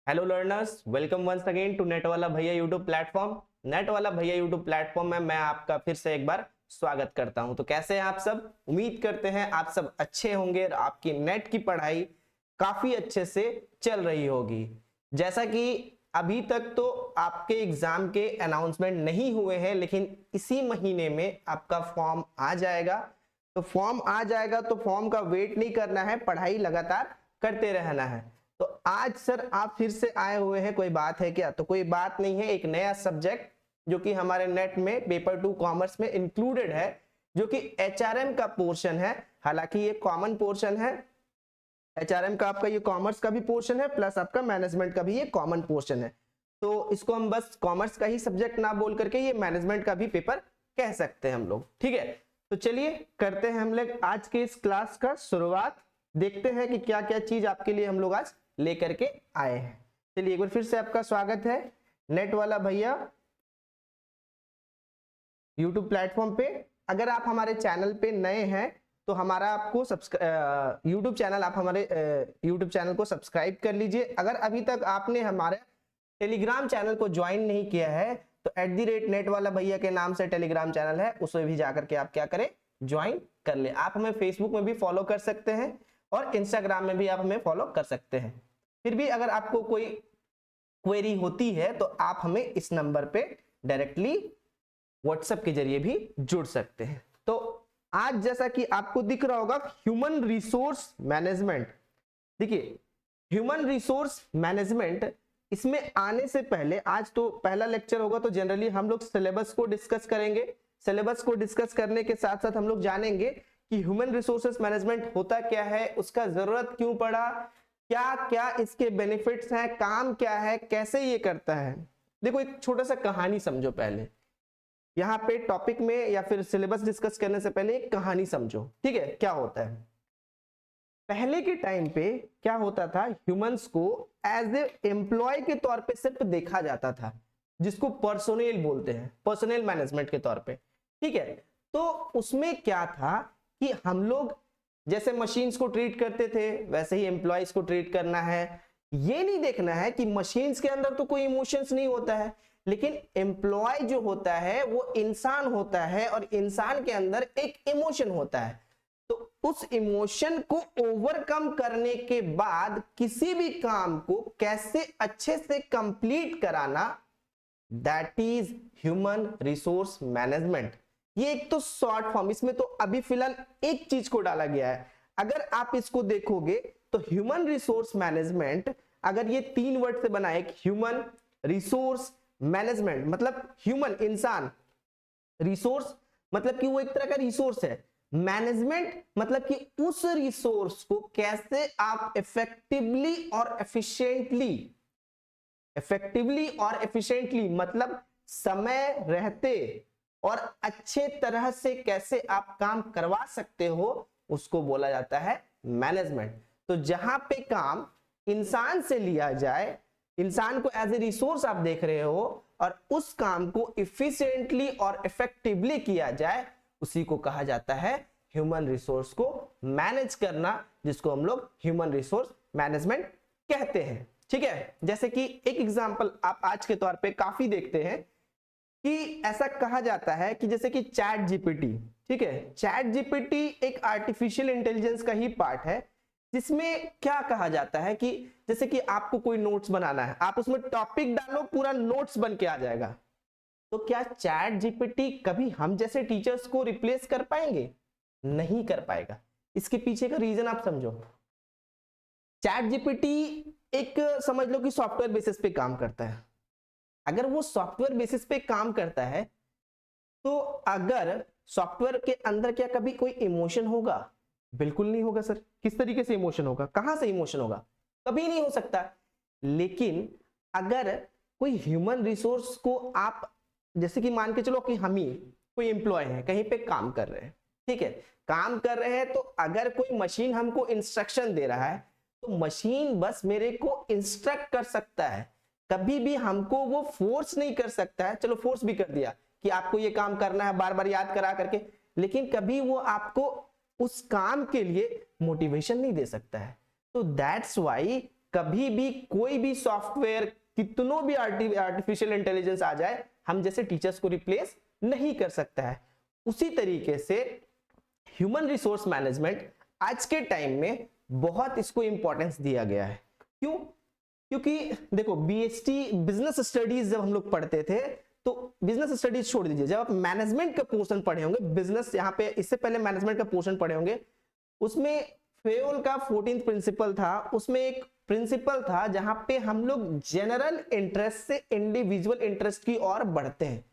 Hello learners, welcome once again to net वाला भैया YouTube platform. Net वाला भैया यूट्यूब प्लेटफॉर्म में मैं आपका फिर से एक बार स्वागत करता हूं। तो कैसे हैं आप सब? उम्मीद करते हैं आप सब अच्छे होंगे और आपकी नेट की पढ़ाई काफी अच्छे से चल रही होगी। जैसा कि अभी तक तो आपके एग्जाम के अनाउंसमेंट नहीं हुए हैं, लेकिन इसी महीने में आपका फॉर्म आ जाएगा। तो फॉर्म आ जाएगा तो फॉर्म का वेट नहीं करना है, पढ़ाई लगातार करते रहना है। तो आज सर आप फिर से आए हुए हैं, कोई बात है क्या? तो कोई बात नहीं है, एक नया सब्जेक्ट जो कि हमारे नेट में पेपर 2 कॉमर्स में इंक्लूडेड है, जो कि एचआरएम का पोर्शन है। हालांकि ये कॉमन पोर्शन है, एचआरएम का आपका ये कॉमर्स का भी पोर्शन है, प्लस आपका मैनेजमेंट का भी ये कॉमन पोर्शन है। तो इसको हम बस कॉमर्स का ही सब्जेक्ट ना बोल करके ये मैनेजमेंट का भी पेपर कह सकते हैं हम लोग, ठीक है। तो चलिए करते हैं हम लोग आज के इस क्लास का शुरुआत। देखते हैं कि क्या क्या चीज आपके लिए हम लोग आज लेकर के आए हैं। चलिए एक बार फिर से आपका स्वागत है नेट वाला भैया यूट्यूब प्लेटफॉर्म पे। अगर आप हमारे चैनल पे नए हैं तो हमारा आपको यूट्यूब चैनल आप हमारे यूट्यूब चैनल को सब्सक्राइब कर लीजिए। अगर अभी तक आपने हमारे टेलीग्राम चैनल को ज्वाइन नहीं किया है तो @नेट वाला भैया के नाम से टेलीग्राम चैनल है, उसमें भी जाकर के आप क्या करें, ज्वाइन कर ले। आप हमें फेसबुक में भी फॉलो कर सकते हैं और इंस्टाग्राम में भी आप हमें फॉलो कर सकते हैं। फिर भी अगर आपको कोई क्वेरी होती है तो आप हमें इस नंबर पे डायरेक्टली व्हाट्सएप के जरिए भी जुड़ सकते हैं। तो आज जैसा कि आपको दिख रहा होगा ह्यूमन रिसोर्स मैनेजमेंट। देखिए ह्यूमन रिसोर्स मैनेजमेंट, इसमें आने से पहले आज तो पहला लेक्चर होगा, तो जनरली हम लोग सिलेबस को डिस्कस करेंगे। सिलेबस को डिस्कस करने के साथ साथ हम लोग जानेंगे कि ह्यूमन रिसोर्सेस मैनेजमेंट होता क्या है, उसका जरूरत क्यों पड़ा, क्या क्या इसके बेनिफिट्स हैं, काम क्या है, कैसे ये करता है। देखो एक छोटा सा कहानी समझो पहले, यहाँ पे टॉपिक में या फिर सिलेबस डिस्कस करने से पहले एक कहानी समझो, ठीक है। क्या होता है, पहले के टाइम पे क्या होता था, ह्यूमंस को एज ए एम्प्लॉय के तौर पे सिर्फ देखा जाता था, जिसको पर्सोनेल बोलते हैं, पर्सोनेल मैनेजमेंट के तौर पे, ठीक है। तो उसमें क्या था कि हम लोग जैसे मशीन्स को ट्रीट करते थे वैसे ही एम्प्लॉयज को ट्रीट करना है। ये नहीं देखना है कि मशीन्स के अंदर तो कोई इमोशंस नहीं होता है, लेकिन एम्प्लॉय जो होता है वो इंसान होता है और इंसान के अंदर एक इमोशन होता है। तो उस इमोशन को ओवरकम करने के बाद किसी भी काम को कैसे अच्छे से कंप्लीट कराना, that is human resource management. ये एक तो शॉर्ट फॉर्म, इसमें तो अभी फिलहाल एक चीज को डाला गया है। अगर आप इसको देखोगे तो ह्यूमन रिसोर्स मैनेजमेंट, अगर ये 3 वर्ड से बना है, ह्यूमन रिसोर्स मैनेजमेंट मतलब ह्यूमन इंसान, रिसोर्स मतलब कि वो एक तरह का रिसोर्स है, मैनेजमेंट मतलब कि उस रिसोर्स को कैसे आप इफेक्टिवली और एफिशिएंटली मतलब समय रहते और अच्छे तरह से कैसे आप काम करवा सकते हो, उसको बोला जाता है मैनेजमेंट। तो जहां पे काम इंसान से लिया जाए, इंसान को एज ए रिसोर्स आप देख रहे हो और उस काम को इफिशिएंटली और इफेक्टिवली किया जाए, उसी को कहा जाता है ह्यूमन रिसोर्स को मैनेज करना, जिसको हम लोग ह्यूमन रिसोर्स मैनेजमेंट कहते हैं, ठीक है। जैसे कि एक एग्जांपल आप आज के तौर पे काफी देखते हैं कि ऐसा कहा जाता है कि जैसे कि चैट जीपीटी, ठीक है, चैट जीपीटी एक आर्टिफिशियल इंटेलिजेंस का ही पार्ट है, जिसमें क्या कहा जाता है कि जैसे कि आपको कोई नोट्स बनाना है, आप उसमें टॉपिक डालो, पूरा नोट्स बन के आ जाएगा। तो क्या चैट जीपीटी कभी हम जैसे टीचर्स को रिप्लेस कर पाएंगे? नहीं कर पाएगा। इसके पीछे का रीजन आप समझो। चैट जीपीटी एक समझ लो कि सॉफ्टवेयर बेसिस पे काम करता है। अगर वो सॉफ्टवेयर बेसिस पे काम करता है तो अगर सॉफ्टवेयर के अंदर क्या कभी कोई इमोशन होगा? बिल्कुल नहीं होगा सर। किस तरीके से इमोशन होगा, कहां से इमोशन होगा? कभी नहीं हो सकता। लेकिन अगर कोई ह्यूमन रिसोर्स को आप जैसे कि मान के चलो कि हम ही कोई एम्प्लॉय है, कहीं पे काम कर रहे हैं, ठीक है, काम कर रहे हैं, तो अगर कोई मशीन हमको इंस्ट्रक्शन दे रहा है तो मशीन बस मेरे को इंस्ट्रक्ट कर सकता है, कभी भी हमको वो फोर्स नहीं कर सकता है। चलो फोर्स भी कर दिया कि आपको ये काम करना है बार बार याद करा करके, लेकिन कभी वो आपको उस काम के लिए मोटिवेशन नहीं दे सकता है। तो दैट्स वाई कभी भी कोई भी सॉफ्टवेयर, कितनों भी आर्टिफिशियल इंटेलिजेंस आ जाए, हम जैसे टीचर्स को रिप्लेस नहीं कर सकता है। उसी तरीके से ह्यूमन रिसोर्स मैनेजमेंट आज के टाइम में बहुत इसको इंपॉर्टेंस दिया गया है। क्यों? क्योंकि देखो बीएसटी बिजनेस स्टडीज जब हम लोग पढ़ते थे, तो बिजनेस स्टडीज छोड़ दीजिए, जब आप मैनेजमेंट का पोर्शन पढ़े होंगे, बिजनेस यहाँ पे इससे पहले मैनेजमेंट का पोर्शन पढ़े होंगे, उसमें फेयोल का 14th प्रिंसिपल था। उसमें एक प्रिंसिपल था जहां पे हम लोग जनरल इंटरेस्ट से इंडिविजुअल इंटरेस्ट की ओर बढ़ते हैं।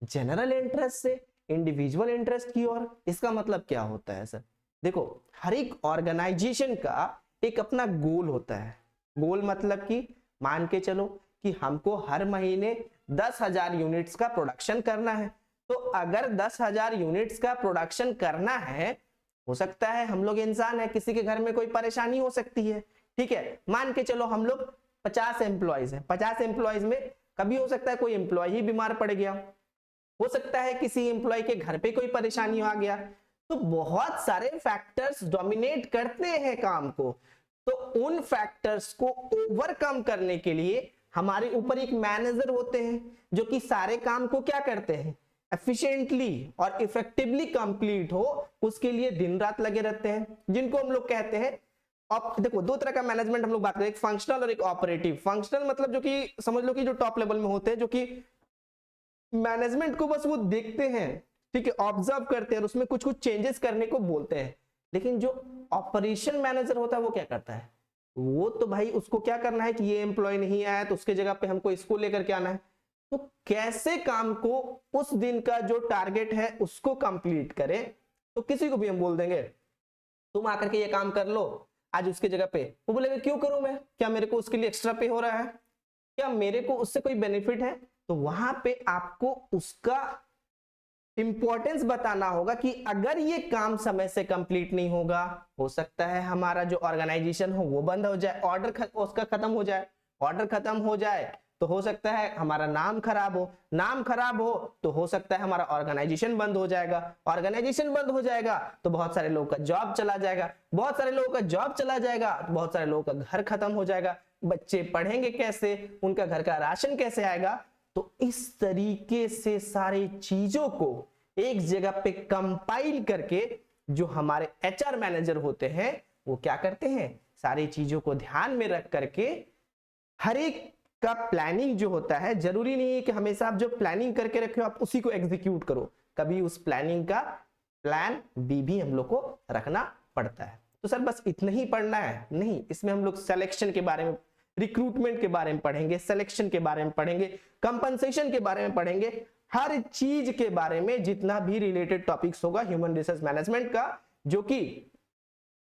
जनरल इंटरेस्ट से इंडिविजुअल इंटरेस्ट की ओर, इसका मतलब क्या होता है सर? देखो, हर एक ऑर्गेनाइजेशन का एक अपना गोल होता है। गोल मतलब कि मान के चलो कि हमको हर महीने 10,000 यूनिट्स का प्रोडक्शन करना है। तो अगर 10,000 यूनिट्स का प्रोडक्शन करना है, हो सकता है हम लोग इंसान है, किसी के घर में कोई परेशानी हो सकती है, ठीक है। मान के चलो हम लोग 50 एम्प्लॉयज हैं, 50 एम्प्लॉयज में कभी हो सकता है कोई एम्प्लॉय ही बीमार पड़ गया, हो सकता है किसी एम्प्लॉय के घर पे कोई परेशानी आ गया। तो बहुत सारे फैक्टर्स डोमिनेट करते हैं काम को। तो उन फैक्टर्स को ओवरकम करने के लिए हमारे ऊपर एक मैनेजर होते हैं जो कि सारे काम को क्या करते हैं, एफिशिएंटली और इफेक्टिवली कंप्लीट हो, उसके लिए दिन रात लगे रहते हैं, जिनको हम लोग कहते हैं। अब देखो, दो तरह का मैनेजमेंट हम लोग बात करें, एक फंक्शनल और एक ऑपरेटिव। फंक्शनल मतलब जो कि समझ लो कि जो टॉप लेवल में होते हैं, जो कि मैनेजमेंट को बस वो देखते हैं, ठीक है, ऑब्जर्व करते हैं और उसमें कुछ कुछ चेंजेस करने को बोलते हैं। लेकिन जो ऑपरेशन मैनेजर होता है वो क्या करता है? वो तो भाई उसको क्या करना है कि ये एम्प्लॉय नहीं आया तो उसके जगह पे हमको इसको लेकर के आना है। तो कैसे काम को उस दिन का जो टारगेट है उसको कंप्लीट करें। तो किसी को भी हम बोल देंगे तुम आकर के ये काम कर लो आज उसके जगह पे, वो बोलेगा क्यों करूं मैं, क्या मेरे को उसके लिए एक्स्ट्रा पे हो रहा है, क्या मेरे को उससे कोई बेनिफिट है? तो वहां पे आपको उसका इंपॉर्टेंस बताना होगा कि अगर ये काम समय से कंप्लीट नहीं होगा, हो सकता है हमारा जो ऑर्गेनाइजेशन हो वो बंद हो जाए, ऑर्डर उसका खत्म हो जाए। ऑर्डर खत्म हो जाए तो हो सकता है हमारा नाम खराब हो, नाम खराब हो तो हो सकता है हमारा ऑर्गेनाइजेशन बंद हो जाएगा, ऑर्गेनाइजेशन बंद हो जाएगा तो बहुत सारे लोगों का जॉब चला जाएगा, बहुत सारे लोगों का जॉब चला जाएगा तो बहुत सारे लोगों का घर खत्म हो जाएगा, बच्चे पढ़ेंगे कैसे, उनका घर का राशन कैसे आएगा। तो इस तरीके से सारी चीजों को एक जगह पे कंपाइल करके जो हमारे एचआर मैनेजर होते हैं वो क्या करते हैं, सारी चीजों को ध्यान में रख करके हर एक का प्लानिंग जो होता है, जरूरी नहीं है कि हमेशा आप जो प्लानिंग करके रखे हो आप उसी को एग्जीक्यूट करो, कभी उस प्लानिंग का प्लान बी भी हम लोग को रखना पड़ता है। तो सर बस इतना ही पढ़ना है? नहीं, इसमें हम लोग सिलेक्शन के बारे में, रिक्रूटमेंट के बारे में पढ़ेंगे, सिलेक्शन के बारे में पढ़ेंगे, कंपनसेशन के बारे में पढ़ेंगे, हर चीज के बारे में जितना भी रिलेटेड टॉपिक्स होगा ह्यूमन रिसोर्स मैनेजमेंट का, जो कि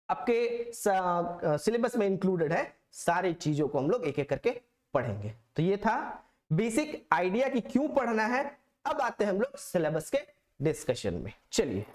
आपके सिलेबस में इंक्लूडेड है, सारी चीजों को हम लोग एक एक करके पढ़ेंगे। तो ये था बेसिक आइडिया कि क्यों पढ़ना है। अब आते हैं हम लोग सिलेबस के डिस्कशन में। चलिए,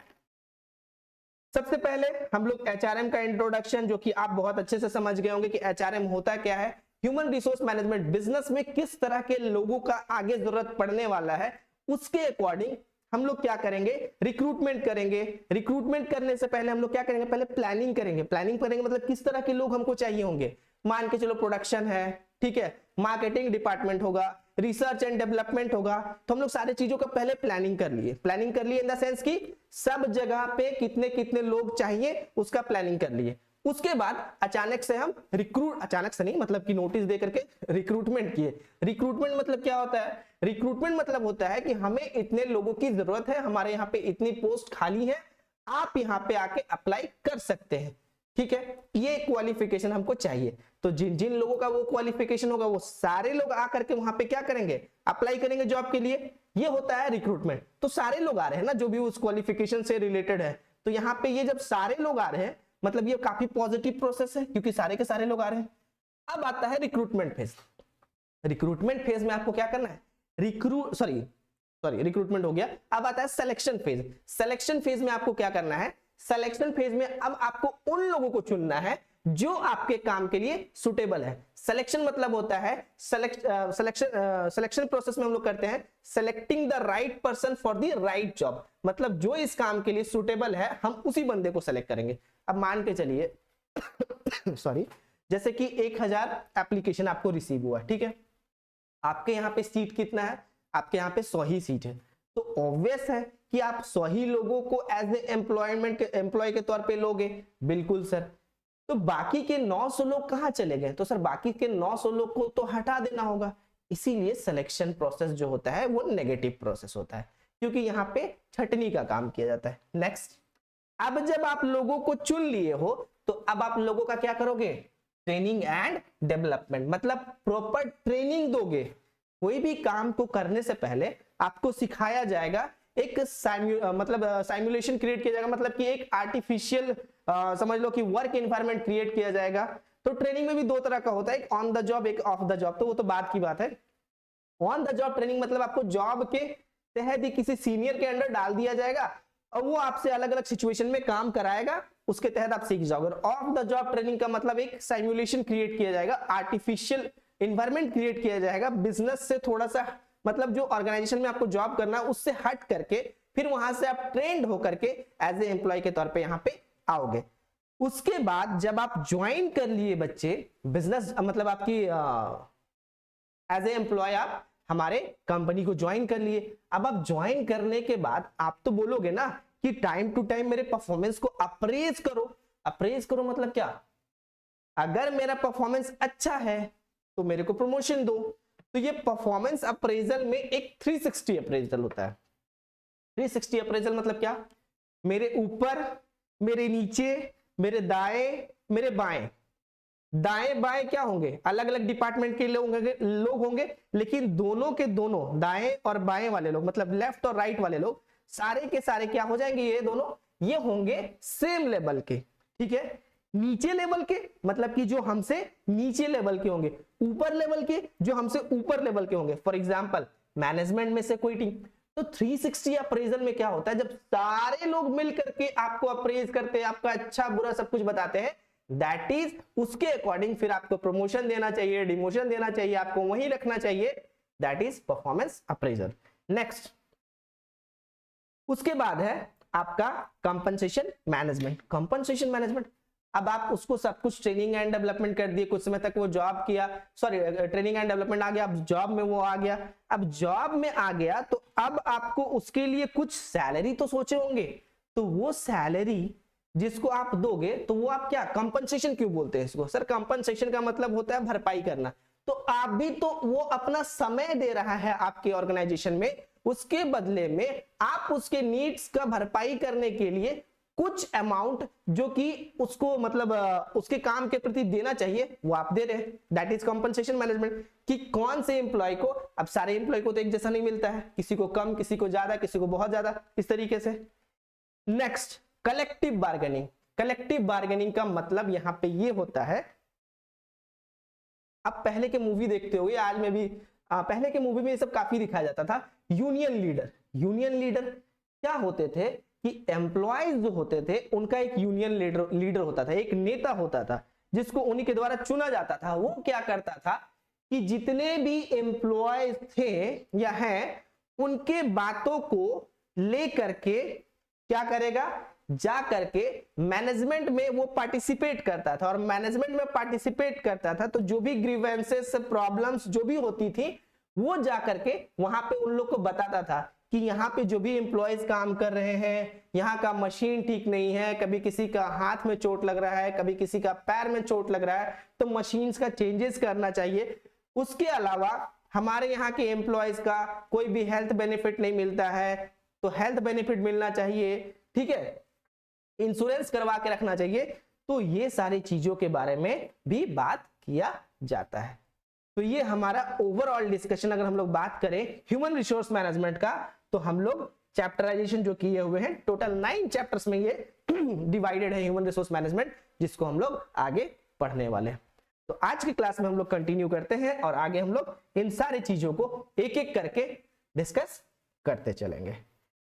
सबसे पहले हम लोग एचआरएम का इंट्रोडक्शन, जो कि आप बहुत अच्छे से समझ गए होंगे कि एचआरएम होता क्या है। ह्यूमन रिसोर्स मैनेजमेंट, बिजनेस में किस तरह के लोगों का आगे जरूरत पड़ने वाला है, उसके अकॉर्डिंग हम लोग क्या करेंगे, रिक्रूटमेंट करेंगे। रिक्रूटमेंट करने से पहले हम लोग क्या करेंगे, पहले प्लानिंग करेंगे। प्लानिंग करेंगे मतलब किस तरह के लोग हमको चाहिए होंगे। मान के चलो प्रोडक्शन है, ठीक है, मार्केटिंग डिपार्टमेंट होगा, रिसर्च एंड डेवलपमेंट होगा, तो हम लोग सारी चीजों का पहले प्लानिंग कर लिए। प्लानिंग कर लिए इन द सेंस कि सब जगह पे कितने कितने लोग चाहिए उसका प्लानिंग कर लिए। उसके बाद अचानक से हम अचानक से नहीं, मतलब कि नोटिस दे करके रिक्रूटमेंट किए। रिक्रूटमेंट मतलब क्या होता है? रिक्रूटमेंट मतलब होता है कि हमें इतने लोगों की जरूरत है, हमारे यहाँ पे इतनी पोस्ट खाली है, आप यहाँ पे आके अप्लाई कर सकते हैं, ठीक है, ये क्वालिफिकेशन हमको चाहिए। तो जिन जिन लोगों का वो क्वालिफिकेशन होगा वो सारे लोग आकर के वहां पे क्या करेंगे, अप्लाई करेंगे जॉब के लिए। ये होता है रिक्रूटमेंट। तो सारे लोग आ रहे हैं ना जो भी उस क्वालिफिकेशन से रिलेटेड है। तो यहाँ पे ये जब सारे लोग आ रहे हैं मतलब ये काफी पॉजिटिव प्रोसेस है क्योंकि सारे के सारे लोग आ रहे हैं। अब आता है रिक्रूटमेंट फेज। रिक्रूटमेंट फेज में आपको क्या करना है, रिक्रूटमेंट हो गया। अब आता है सिलेक्शन फेज। सिलेक्शन फेज में आपको क्या करना है, सिलेक्शन फेज में अब आपको उन लोगों को चुनना है जो आपके काम के लिए सुटेबल है। सिलेक्शन मतलब होता है सिलेक्शन प्रोसेस में हम लोग करते हैं selecting the right person for the right job. मतलब जो इस काम के लिए सुटेबल है हम उसी बंदे को सेलेक्ट करेंगे। अब मान के चलिए जैसे कि 1000 एप्लीकेशन आपको रिसीव हुआ, ठीक है, आपके यहाँ पे सीट कितना है, आपके यहाँ पे 100 ही सीट है, तो ऑब्वियस है कि आप 100 ही लोगों को एज ए एम्प्लॉय के तौर पे लोगे, बिल्कुल सर। तो बाकी के 900 लोग कहाँ चले गए, तो सर बाकी के 900 लोग को तो हटा देना होगा, इसीलिए सिलेक्शन प्रोसेस जो होता है वो नेगेटिव प्रोसेस होता है, क्योंकि यहाँ पे छटनी का काम किया जाता है। नेक्स्ट, अब जब आप लोगों को चुन लिए हो तो अब आप लोगों का क्या करोगे, ट्रेनिंग एंड डेवलपमेंट, मतलब प्रॉपर ट्रेनिंग दोगे। कोई भी काम को करने से पहले आपको सिखाया जाएगा, एक साइमुलेशन क्रिएट किया जाएगा, मतलब कि एक आर्टिफिशियल समझ लो कि वर्क एनवायरनमेंट क्रिएट किया जाएगा। तो ट्रेनिंग में भी दो तरह का होता है, एक ऑन द जॉब, एक ऑफ द जॉब, तो वो तो बाद की बात है। ऑन द जॉब ट्रेनिंग मतलब आपको जॉब के तहत ही किसी सीनियर के अंडर डाल दिया जाएगा और वो आपसे अलग अलग सिचुएशन में काम कराएगा, उसके तहत आप सीख जाओगे। ऑफ द जॉब ट्रेनिंग का मतलब एक साइमुलेशन क्रिएट किया जाएगा, आर्टिफिशियल एनवायरनमेंट क्रिएट किया जाएगा, बिजनेस से थोड़ा सा मतलब जो ऑर्गेनाइजेशन में आपको जॉब करना है उससे हट करके फिर वहां से आप ट्रेंड होकर के एज ए एम्प्लॉय के तौर पे यहाँ पे आओगे। उसके बाद जब आप ज्वाइन कर लिए बच्चे बिजनेस, मतलब आपकी एज ए एम्प्लॉय आप हमारे कंपनी को ज्वाइन कर लिए। अब आप ज्वाइन करने के बाद आप तो बोलोगे ना कि टाइम टू टाइम मेरे परफॉर्मेंस को अप्रेज करो। अप्रेज करो मतलब क्या, अगर मेरा परफॉर्मेंस अच्छा है तो मेरे को प्रमोशन दो। तो ये परफॉर्मेंस अप्रेजल में एक 360 अप्रेजल होता है। 360 अप्रेजल मतलब क्या, मेरे ऊपर, मेरे नीचे, मेरे दाएं, मेरे बाएं। दाएं बाएं क्या होंगे, अलग अलग डिपार्टमेंट के लोग होंगे, लेकिन दोनों के दोनों दाएं और बाएं वाले लोग, मतलब लेफ्ट और राइट वाले लोग, सारे के सारे क्या हो जाएंगे, ये दोनों ये होंगे सेम लेवल के, ठीक है। नीचे लेवल के मतलब कि जो हमसे नीचे लेवल के होंगे, ऊपर लेवल के जो हमसे ऊपर लेवल के होंगे। फॉर एग्जांपल मैनेजमेंट में से कोई टीम, तो 360 अप्रेजल में क्या होता है, जब सारे लोग मिलकर के आपको अप्रेज करते हैं, आपका अच्छा बुरा सब कुछ बताते हैं, दैट इज उसके अकॉर्डिंग फिर आपको प्रमोशन देना चाहिए, डिमोशन देना चाहिए, आपको वहीं रखना चाहिए, that is performance appraisal. Next, उसके बाद है आपका कंपनसेशन मैनेजमेंट। कंपनसेशन मैनेजमेंट, अब आप उसको सब कुछ ट्रेनिंग एंड डेवलपमेंट कर दिए, कुछ समय तक वो जॉब किया, सॉरी ट्रेनिंग एंड डेवलपमेंट आ गया, अब जॉब में वो आ गया। अब जॉब में आ गया तो अब आपको उसके लिए कुछ सैलरी तो सोचे होंगे, तो वो सैलरी जिसको आप दोगे तो वो आप क्या, कंपनसेशन क्यों बोलते हैं इसको, सर कंपनसेशन का मतलब होता है भरपाई करना। तो आप भी तो वो अपना समय दे रहा है आपके ऑर्गेनाइजेशन में, उसके बदले में आप उसके नीड्स का भरपाई करने के लिए कुछ अमाउंट जो कि उसको मतलब उसके काम के प्रति देना चाहिए वो आप दे रहे हैं, दैट इज कंपनसेशन मैनेजमेंट। कि कौन से एम्प्लॉय को, अब सारे एम्प्लॉय को तो एक जैसा नहीं मिलता है, किसी को कम, किसी को ज्यादा, किसी को बहुत ज्यादा, इस तरीके से। Next, collective bargaining. Collective bargaining का मतलब यहां पे ये होता है, अब पहले के मूवी देखते होंगे, आज में भी पहले के मूवी में ये सब काफी दिखाया जाता था, यूनियन लीडर। यूनियन लीडर क्या होते थे कि एम्प्लॉयज जो होते थे उनका एक यूनियन लीडर होता था, एक नेता होता था जिसको उन्हीं के द्वारा चुना जाता था। वो क्या करता था कि जितने भी एम्प्लॉयज थे या हैं उनके बातों को लेकर के क्या करेगा, जा करके मैनेजमेंट में वो पार्टिसिपेट करता था, और मैनेजमेंट में पार्टिसिपेट करता था तो जो भी ग्रीवेंसेस, प्रॉब्लम्स जो भी होती थी वो जा करके वहां पे उन लोग को बताता था कि यहाँ पे जो भी एम्प्लॉयज काम कर रहे हैं, यहाँ का मशीन ठीक नहीं है, कभी किसी का हाथ में चोट लग रहा है, कभी किसी का पैर में चोट लग रहा है, तो मशीन्स का चेंजेस करना चाहिए। उसके अलावा हमारे यहाँ के एम्प्लॉयज का कोई भी हेल्थ बेनिफिट नहीं मिलता है तो हेल्थ बेनिफिट मिलना चाहिए, ठीक है, इंश्योरेंस करवा के रखना चाहिए। तो ये सारी चीजों के बारे में भी बात किया जाता है। तो ये हमारा ओवरऑल डिस्कशन, अगर हम लोग बात करें ह्यूमन रिसोर्स मैनेजमेंट का, तो हम लोग चैप्टराइजेशन जो किए हुए हैं, टोटल 9 चैप्टर्स में ये डिवाइडेड है ह्यूमन रिसोर्स मैनेजमेंट, जिसको हम लोग आगे पढ़ने वाले हैं। तो आज की क्लास में हम लोग कंटिन्यू करते हैं और आगे हम लोग इन सारी चीजों को एक एक करके डिस्कस करते चलेंगे,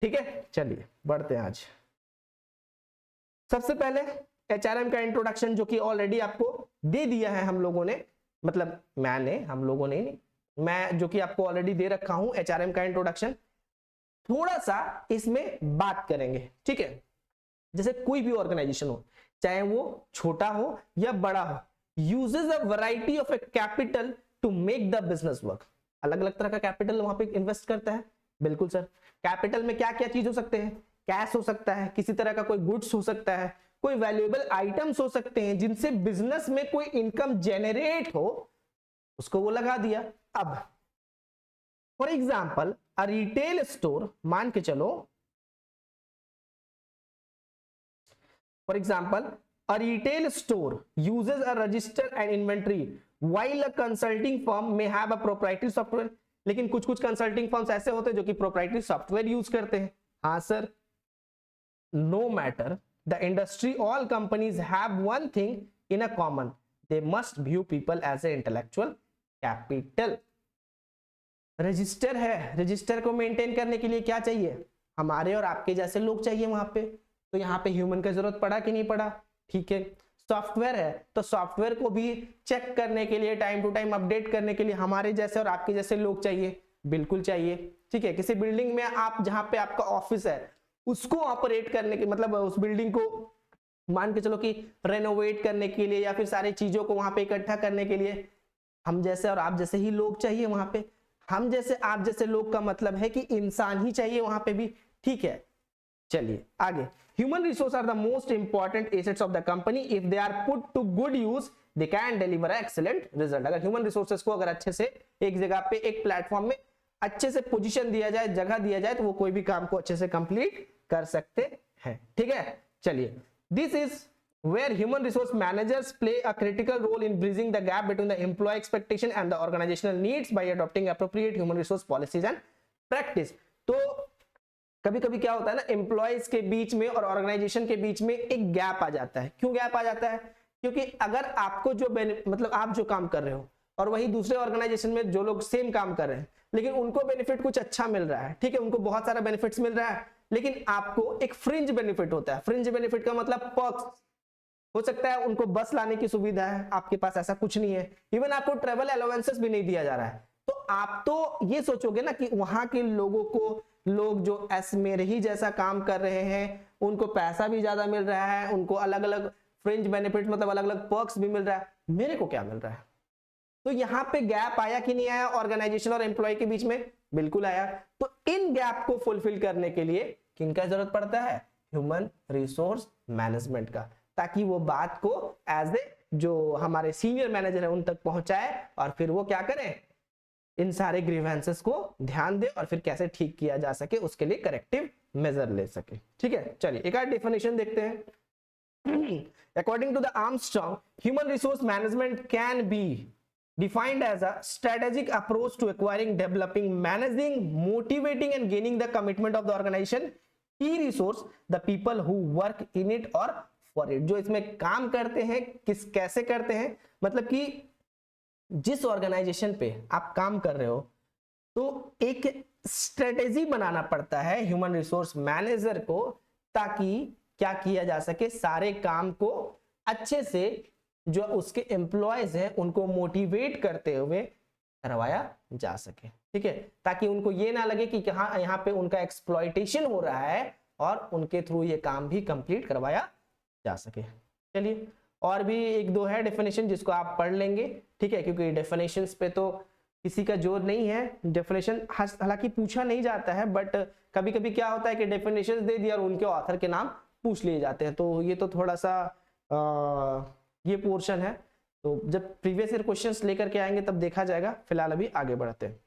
ठीक है। चलिए बढ़ते हैं। आज सबसे पहले एचआरएम का इंट्रोडक्शन, जो कि ऑलरेडी आपको दे दिया है हम लोगों ने, मतलब मैंने, हम लोगों ने नहीं, मैं, जो कि आपको ऑलरेडी दे रखा हूं एचआरएम का इंट्रोडक्शन। थोड़ा सा इसमें बात करेंगे, ठीक है। जैसे कोई भी ऑर्गेनाइजेशन हो, चाहे वो छोटा हो या बड़ा हो, uses a variety of a capital to make the business work। अलग अलग तरह का कैपिटल वहां पे इन्वेस्ट करता है। बिल्कुल सर, कैपिटल में क्या क्या चीज हो सकते हैं? कैश हो सकता है, किसी तरह का कोई गुड्स हो सकता है, कोई वैल्यूएबल आइटम्स हो सकते हैं जिनसे बिजनेस में कोई इनकम जेनरेट हो, उसको वो लगा दिया। अब for example a retail store, मान के चलो for example a retail store uses a register and inventory while a consulting firm may have a proprietary software। लेकिन कुछ कुछ कंसल्टिंग फर्म्स ऐसे होते हैं जो कि प्रोप्राइटरी सॉफ्टवेयर यूज करते हैं। हाँ sir, no matter the industry, all companies have one thing in a common, they must view people as a intellectual capital. Register है, रजिस्टर को मेंटेन करने के लिए क्या चाहिए? हमारे और आपके जैसे लोग चाहिए वहां पे। तो यहाँ पे ह्यूमन का जरूरत पड़ा कि नहीं पड़ा? ठीक है। सॉफ्टवेयर है तो सॉफ्टवेयर को भी चेक करने के लिए, टाइम टू टाइम अपडेट करने के लिए हमारे जैसे और आपके जैसे लोग चाहिए। बिल्कुल चाहिए। ठीक है। किसी बिल्डिंग में आप, जहां पे आपका ऑफिस है, उसको ऑपरेट करने के मतलब उस बिल्डिंग को मान के चलो कि रेनोवेट करने के लिए या फिर सारी चीजों को वहां पे इकट्ठा करने के लिए हम जैसे और आप जैसे ही लोग चाहिए वहां पे। हम जैसे आप जैसे लोग का मतलब है कि इंसान ही चाहिए वहां पे भी। ठीक है, चलिए आगे। Human resource are the most important assets of the company, if they are put to good use they can deliver excellent result. अगर ह्यूमन रिसोर्सेज को अगर अच्छे से एक जगह पे, एक प्लेटफॉर्म में अच्छे से पोजीशन दिया जाए, जगह दिया जाए, तो वो कोई भी काम को अच्छे से कंप्लीट कर सकते हैं। ठीक है, चलिए। This is where human resource managers play a critical role in bridging the gap between the employee expectation and the organizational needs by adopting appropriate human resource policies and practice। तो कभी कभी क्या होता है ना, एम्प्लॉयज के बीच में और ऑर्गेनाइजेशन के बीच में एक गैप आ जाता है। क्यों गैप आ जाता है? क्योंकि अगर आपको जो मतलब आप जो काम कर रहे हो और वही दूसरे ऑर्गेनाइजेशन में जो लोग सेम काम कर रहे हैं, लेकिन उनको बेनिफिट कुछ अच्छा मिल रहा है, ठीक है, उनको बहुत सारा बेनिफिट्स मिल रहा है, लेकिन आपको एक फ्रिंज बेनिफिट होता है। फ्रिंज बेनिफिट का मतलब पर्क्स हो सकता है, उनको बस लाने की सुविधा है, आपके पास ऐसा कुछ नहीं है, इवन आपको ट्रेवल अलाउंसेस भी नहीं दिया जा रहा है। तो आप तो ये सोचोगे ना कि वहां के लोगों को, लोग जो एस मेरे ही जैसा काम कर रहे हैं, उनको पैसा भी ज्यादा मिल रहा है, उनको अलग अलग फ्रिंज बेनिफिट मतलब अलग अलग पर्क्स भी मिल रहा है, मेरे को क्या मिल रहा है? तो यहाँ पे गैप आया कि नहीं आया ऑर्गेनाइजेशन और एम्प्लॉय के बीच में? बिल्कुल आया। तो इन गैप को फुलफिल करने के लिए किनका जरूरत पड़ता है? ह्यूमन रिसोर्स मैनेजमेंट का, ताकि वो बात को एज ए जो हमारे सीनियर मैनेजर है उन तक पहुंचाए और फिर वो क्या करें, इन सारे ग्रीवेंसेस को ध्यान दे और फिर कैसे ठीक किया जा सके उसके लिए करेक्टिव मेजर ले सके। ठीक है, चलिए एक और डेफिनेशन देखते हैं। According to the Armstrong, human resource management can be defined as a strategic approach to acquiring, developing, managing, motivating and gaining the commitment of the organization, key resource, the people who work in it or for it। जो इसमें काम करते हैं, कैसे करते हैं, मतलब कि जिस ऑर्गेनाइजेशन पे आप काम कर रहे हो तो एक स्ट्रेटेजी बनाना पड़ता है ह्यूमन रिसोर्स मैनेजर को, ताकि क्या किया जा सके, सारे काम को अच्छे से जो उसके एम्प्लॉयज हैं उनको मोटिवेट करते हुए करवाया जा सके। ठीक है, ताकि उनको ये ना लगे कि हाँ यहाँ पे उनका एक्सप्लॉइटेशन हो रहा है और उनके थ्रू ये काम भी कंप्लीट करवाया जा सके। चलिए और भी एक दो है डेफिनेशन जिसको आप पढ़ लेंगे। ठीक है, क्योंकि डेफिनेशंस पे तो किसी का जोर नहीं है। डेफिनेशन हालांकि पूछा नहीं जाता है, बट कभी कभी क्या होता है कि डेफिनेशंस दे दिया और उनके ऑथर के नाम पूछ लिए जाते हैं, तो ये तो थोड़ा सा ये पोर्शन है, तो जब प्रीवियस ईयर क्वेश्चंस लेकर के आएंगे तब देखा जाएगा। फिलहाल अभी आगे बढ़ते हैं।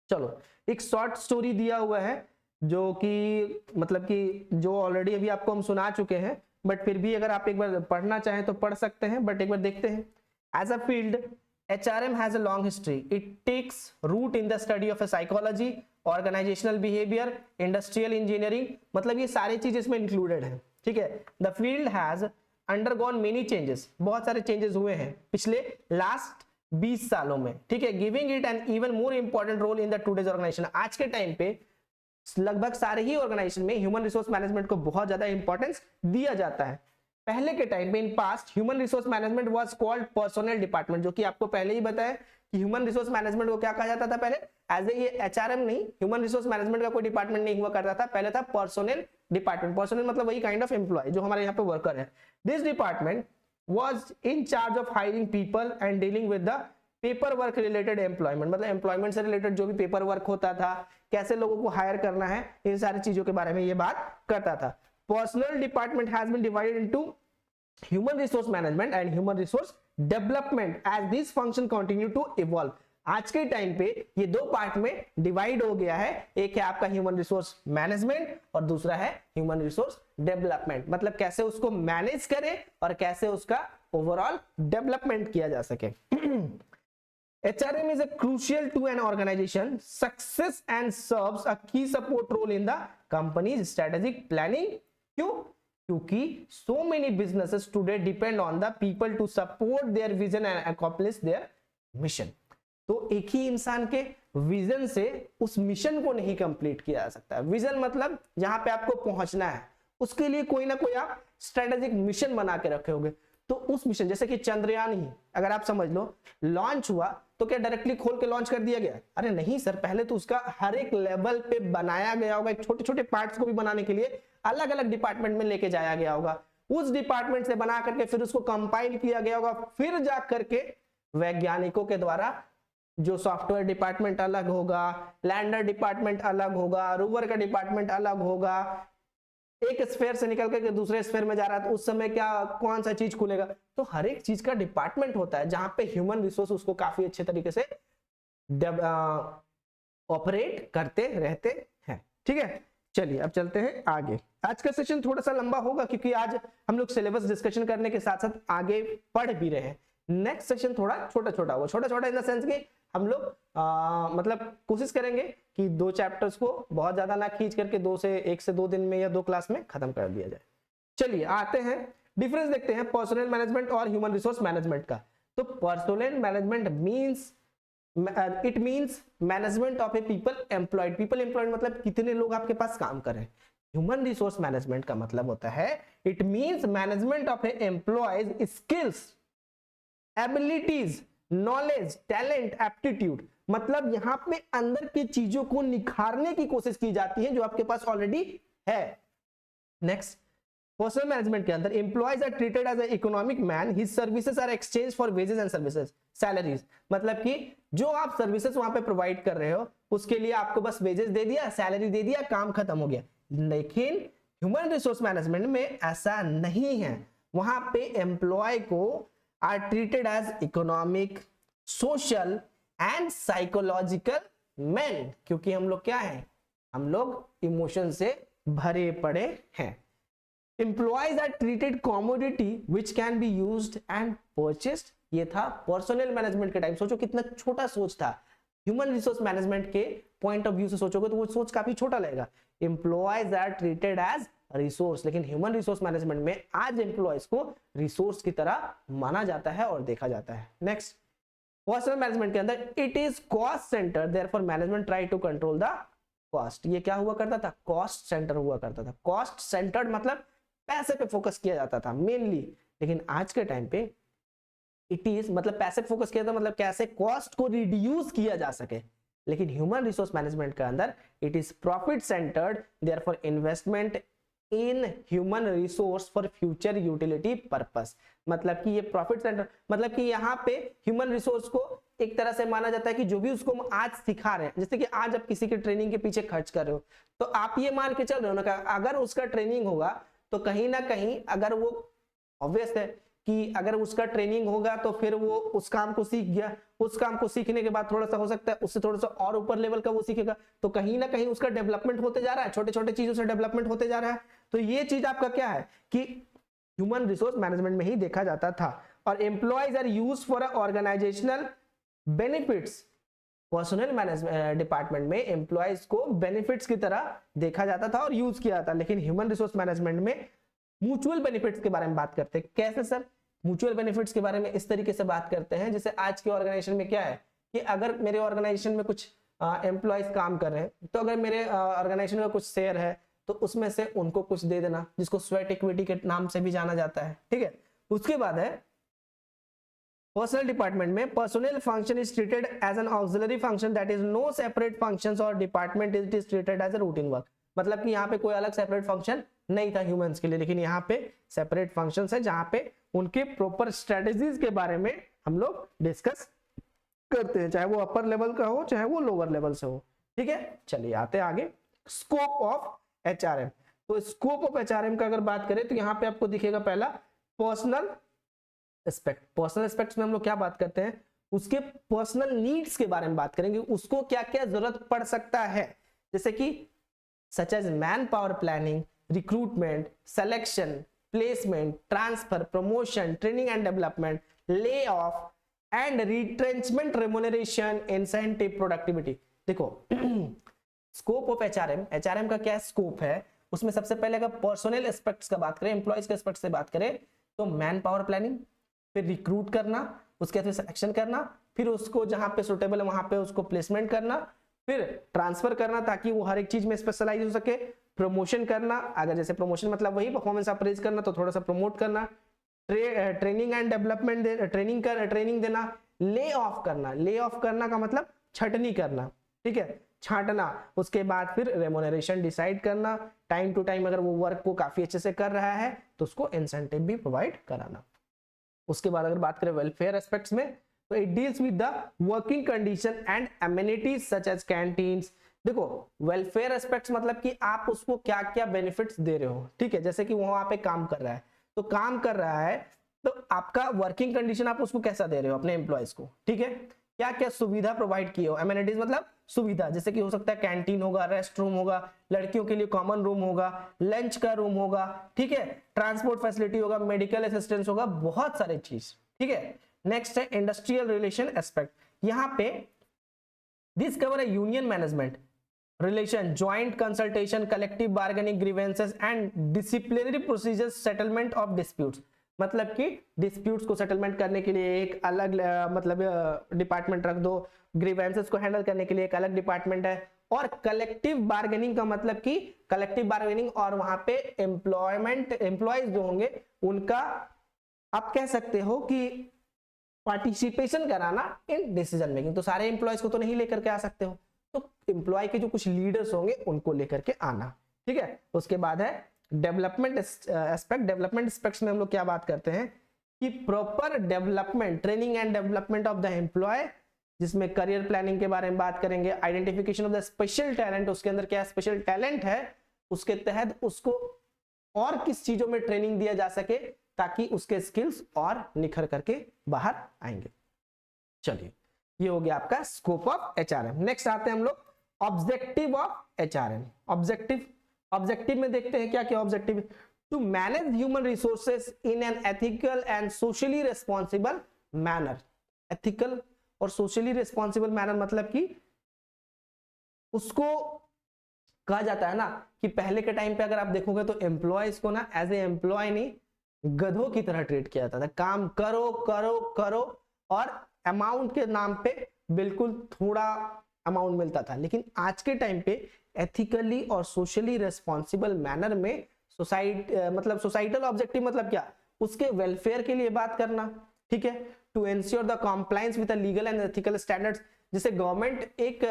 चलो, एक शॉर्ट स्टोरी दिया हुआ है जो कि मतलब कि जो ऑलरेडी अभी आपको हम सुना चुके हैं, बट फिर भी अगर आप एक बार पढ़ना चाहें तो पढ़ सकते हैं, बट एक बार देखते हैं। As a field HRM has a long history. It takes root in the study of a psychology, organizational behavior, industrial engineering, मतलब ये सारी चीज इसमें इंक्लूडेड है। ठीक है, the field has undergone many changes, बहुत सारे चेंजेस हुए हैं पिछले लास्ट 20 सालों में। ठीक है, giving it an even more important role in the today's organization. आज के टाइम पे लगभग सारे ही ऑर्गेनाइजेशन में ह्यूमन रिसोर्स मैनेजमेंट को बहुत ज्यादा इंपॉर्टेंस दिया जाता है। पहले के टाइम पे in past human resource management was called personnel department, जो कि आपको पहले ही बताया कि ह्यूमन रिसोर्स मैनेजमेंट को क्या कहा जाता था पहले, एज ए ये HRM नहीं, ह्यूमन रिसोर्स मैनेजमेंट का कोई डिपार्टमेंट नहीं हुआ करता था, पहले था पर्सोनल डिपार्टमेंट। पर्सोनल मतलब वही काइंड ऑफ एम्प्लॉय जो हमारे यहाँ पे वर्कर है। This department was in charge of hiring people and dealing with the paper work related employment, मतलब एम्प्लॉयमेंट से रिलेटेड जो भी पेपर वर्क होता था, कैसे लोगों को हायर करना है, इन सारी चीजों के बारे में ये बात करता था। Personnel department has been divided into human resource management and human resource development as this function continue to evolve. आज के टाइम पे ये दो पार्ट में डिवाइड हो गया है, एक है आपका ह्यूमन रिसोर्स मैनेजमेंट और दूसरा है ह्यूमन रिसोर्स डेवलपमेंट, मतलब कैसे उसको मैनेज करें और कैसे उसका ओवरऑल डेवलपमेंट किया जा सके। HRM is a crucial to an organization success and serves a key support role in the company's strategic planning. क्यों? क्योंकि so many businesses today depend on the people to support their vision and accomplish their mission. तो एक ही इंसान के vision से उस mission को नहीं कंप्लीट किया जा सकता। विजन मतलब जहां पे आपको पहुंचना है, उसके लिए कोई ना कोई आप स्ट्रेटेजिक मिशन बना के रखे होगे। तो उस मिशन, जैसे कि चंद्रयान ही अगर आप समझ लो, लॉन्च हुआ तो क्या डायरेक्टली खोल के लॉन्च कर दिया गया? अरे नहीं सर, पहले तो उसका हर एक लेवल पे बनाया गया होगा, एक छोटे छोटे पार्ट्स को भी बनाने के लिए अलग अलग डिपार्टमेंट में लेके जाया गया होगा, उस डिपार्टमेंट से बना करके फिर उसको कंपाइल किया गया होगा, फिर जा करके वैज्ञानिकों के द्वारा जो सॉफ्टवेयर डिपार्टमेंट अलग होगा, लैंडर डिपार्टमेंट अलग होगा, रोवर का डिपार्टमेंट अलग होगा, एक स्फेयर से निकल के दूसरे स्फेयर में जा रहा है तो उस समय क्या कौन सा चीज खुलेगा, तो हर एक चीज का डिपार्टमेंट होता है जहां पे ह्यूमन रिसोर्स उसको काफी अच्छे तरीके से ऑपरेट करते रहते हैं। ठीक है, चलिए अब चलते हैं आगे। आज का सेशन थोड़ा सा लंबा होगा क्योंकि आज हम लोग सिलेबस डिस्कशन करने के साथ साथ आगे पढ़ भी रहे हैं। नेक्स्ट सेशन थोड़ा छोटा छोटा होगा, छोटा छोटा इन द सेंस कि हम लोग मतलब कोशिश करेंगे कि 2 चैप्टर्स को बहुत ज्यादा ना खींच करके 1 से 2 दिन में या 2 क्लास में खत्म कर दिया जाए। चलिए आते हैं, डिफरेंस देखते हैं पर्सनल मैनेजमेंट और ह्यूमन रिसोर्स मैनेजमेंट का। तो personal management means it means management of A people employed. People employed मतलब कितने लोग आपके पास काम कर रहे हैं। ह्यूमन रिसोर्स मैनेजमेंट का मतलब होता है it means management of A employees skills, abilities, knowledge, talent, aptitude, मतलब यहां पे अंदर की चीजों को निखारने की कोशिश की जाती है जो आपके पास ऑलरेडी है। नेक्स्ट, पर्सनल मैनेजमेंट के अंदर employees are treated as a economic man, his services are exchange for wages and services salaries, मतलब कि जो आप सर्विसेज वहां पे प्रोवाइड कर रहे हो उसके लिए आपको बस वेजेस दे दिया, सैलरी दे दिया, काम खत्म हो गया। लेकिन ह्यूमन रिसोर्स मैनेजमेंट में ऐसा नहीं है, वहां पे एम्प्लॉय को are treated as economic, social and psychological men, क्योंकि हम लोग क्या हैं, हम लोग इमोशन से भरे पड़े हैं। Employees are treated commodity which can be used and purchased, ये था पर्सनल मैनेजमेंट के टाइम। सोचो कितना छोटा सोच था, ह्यूमन रिसोर्स मैनेजमेंट के पॉइंट ऑफ व्यू से सोचोगे तो वो सोच काफी छोटा लगेगा। Employees are treated as resource, लेकिन ह्यूमन रिसोर्स मैनेजमेंट में आज एम्प्लॉयज को रिसोर्स की तरह माना जाता है और देखा जाता है। नेक्स्ट, पर्सनल मैनेजमेंट के अंदर it is cost centre, therefore management try to control the cost. ये क्या हुआ करता था, कॉस्ट सेंटर हुआ करता था। कॉस्ट सेंटर्ड मतलब पैसे पे फोकस किया जाता था मेनली, लेकिन आज के टाइम पे इट इज मतलब पैसे पे फोकस किया था, मतलब कैसे कॉस्ट को रिड्यूस किया जा सके। लेकिन ह्यूमन रिसोर्स मैनेजमेंट के अंदर it is profit centred, therefore investment in human resource for future utility purpose, मतलब कि ये प्रॉफिट सेंटर, मतलब कि यहाँ पे ह्यूमन रिसोर्स को एक तरह से माना जाता है कि जो भी उसको हम आज सिखा रहे हैं, जैसे कि आज आप किसी की ट्रेनिंग के पीछे खर्च कर रहे हो तो आप ये मान के चल रहे हो ना अगर उसका ट्रेनिंग होगा तो कहीं ना कहीं, अगर वो ऑब्वियस है कि अगर उसका ट्रेनिंग होगा तो फिर वो उस काम को सीख गया, उस काम को सीखने के बाद थोड़ा सा हो सकता है उससे थोड़ा सा और ऊपर लेवल का वो सीखेगा, तो कहीं ना कहीं उसका डेवलपमेंट होते जा रहा है, छोटे छोटे चीजों से डेवलपमेंट होते जा रहा है। तो ये चीज आपका क्या है कि ह्यूमन रिसोर्स मैनेजमेंट में ही देखा जाता था। और employees are used for organizational benefits, personnel management department में एम्प्लॉयज को बेनिफिट्स की तरह देखा जाता था और यूज किया जाता, लेकिन ह्यूमन रिसोर्स मैनेजमेंट में म्यूचुअल बेनिफिट्स के बारे में बात करते हैं। कैसे सर? म्यूचुअल बेनिफिट्स के बारे में इस तरीके से बात करते हैं जैसे आज के ऑर्गेनाइजेशन में क्या है कि अगर मेरे ऑर्गेनाइजेशन में कुछ एम्प्लॉयज काम कर रहे हैं तो अगर मेरे ऑर्गेनाइजेशन में कुछ शेयर है तो उसमें से उनको कुछ दे देना, जिसको स्वेट इक्विटी के नाम से भी जाना जाता है। ठीक है, उसके बाद है पर्सनल डिपार्टमेंट में personnel function is treated as an auxiliary function that is no separate functions और department it is treated as a routine work, मतलब कि यहाँ पे कोई अलग सेपरेट फंक्शन नहीं था ह्यूमंस के लिए, लेकिन यहाँ पे सेपरेट फंक्शंस है जहाँ पे उनके प्रॉपर स्ट्रेटेजीज के बारे में हम लोग डिस्कस करते हैं, चाहे वो अपर लेवल का हो चाहे वो लोअर लेवल से हो। ठीक है, चलिए आते हैं आगे। Scope of HRM. तो स्कोप ऑफ एचआरएम का अगर बात करें तो यहाँ पे आपको दिखेगा पहला पर्सनल एस्पेक्ट। पर्सनल एस्पेक्ट्स में हम लोग क्या बात करते हैं, उसके पर्सनल नीड्स के बारे में बात करेंगे, उसको क्या क्या जरूरत पड़ सकता है, जैसे कि such as man power planning, recruitment, selection, placement, transfer, promotion, training and development, lay off and retrenchment, remuneration, incentive, productivity. देखो स्कोप ऑफ एचआरएम, एचआरएम का क्या स्कोप है, उसमें सबसे पहले अगर पर्सनल एस्पेक्ट्स का बात करें, एम्प्लॉयज के एस्पेक्ट से बात करें तो मैन पावर प्लानिंग, फिर रिक्रूट करना, उसके बाद सिलेक्शन करना, फिर उसको जहां पे सुटेबल है वहां पे उसको प्लेसमेंट करना, फिर ट्रांसफर करना ताकि वो हर एक चीज में स्पेशलाइज हो सके, प्रमोशन करना, अगर जैसे प्रमोशन मतलब वही परफॉर्मेंस अप्रेज करना तो थोड़ा सा प्रमोट करना, ट्रेनिंग एंड डेवलपमेंट, ट्रेनिंग देना, ले ऑफ करना, ले ऑफ करना का मतलब छटनी करना, ठीक है, छांटना, उसके बाद फिर रेम्यूनरेशन डिसाइड करना, टाइम टू टाइम अगर वो वर्क को काफी अच्छे से कर रहा है तो उसको इंसेंटिव भी प्रोवाइड कराना। उसके बाद अगर बात करें वेलफेयर एस्पेक्ट्स में तो it deals with the working condition and amenities such as canteens. देखो वेलफेयर एस्पेक्ट्स मतलब कि आप उसको क्या क्या बेनिफिट्स दे रहे हो, ठीक है, जैसे कि वो वहां पे काम कर रहा है तो काम कर रहा है तो आपका वर्किंग कंडीशन आप उसको कैसा दे रहे हो अपने एम्प्लॉयज को, ठीक है, क्या क्या सुविधा प्रोवाइड किए हो, एमिनिटीज मतलब सुविधा, जैसे कि हो सकता है कैंटीन होगा, रेस्ट रूम होगा, लड़कियों के लिए कॉमन रूम होगा, लंच का रूम होगा, ठीक है, ट्रांसपोर्ट फैसिलिटी होगा, मेडिकल असिस्टेंस होगा, बहुत सारे चीज, ठीक है। नेक्स्ट है इंडस्ट्रियल रिलेशन एस्पेक्ट, यहाँ पे दिस कवर है union management relation, joint consultation, collective bargaining, grievances and disciplinary procedures, settlement of disputes, मतलब कि डिस्प्यूट्स को सेटलमेंट करने के लिए एक अलग मतलब डिपार्टमेंट रख दो, ग्रीवेंसेस को हैंडल करने के लिए एक अलग डिपार्टमेंट है, और कलेक्टिव बार्गेनिंग का मतलब कि कलेक्टिव बार्गेनिंग और वहां पे एम्प्लॉयज जो होंगे उनका आप कह सकते हो कि पार्टिसिपेशन कराना इन डिसीजन मेकिंग। तो सारे एम्प्लॉयज को तो नहीं लेकर के आ सकते हो, तो एम्प्लॉय के जो कुछ लीडर्स होंगे उनको लेकर के आना, ठीक है। उसके बाद है डेवलपमेंट एस्पेक्ट। डेवलपमेंट एस्पेक्ट्स में हम लोग क्या बात करते हैं कि proper development, training and development of the employee, जिसमें करियर प्लानिंग के बारे में बात करेंगे, identification of the special talent, उसके अंदर क्या स्पेशल टैलेंट है, उसके तहत उसको और किस चीजों में ट्रेनिंग दिया जा सके ताकि उसके स्किल्स और निखर करके बाहर आएंगे। चलिए ये हो गया आपका स्कोप ऑफ एचआरएम। नेक्स्ट आते हैं हम लोग ऑब्जेक्टिव ऑफ एचआरएम। ऑब्जेक्टिव में देखते हैं क्या क्या objective, to manage human resources in an ethical and socially responsible manner. Ethical और सोशली रिस्पॉन्सिबल मैनर मतलब कि उसको कहा जाता है ना कि पहले के टाइम पे अगर आप देखोगे तो एम्प्लॉयज को ना एज ए एम्प्लॉय नहीं गधों की तरह ट्रीट किया जाता था, काम करो करो करो और अमाउंट के नाम पे बिल्कुल थोड़ा अमाउंट मिलता था। लेकिन आज के टाइम पे एथिकली और सोशली रिस्पॉन्सिबल मैनर में सोसाइटल ऑब्जेक्टिव मतलब क्या, उसके वेलफेयर के लिए बात करना, ठीक है, to ensure the compliance with legal and ethical standards. जैसे गवर्नमेंट एक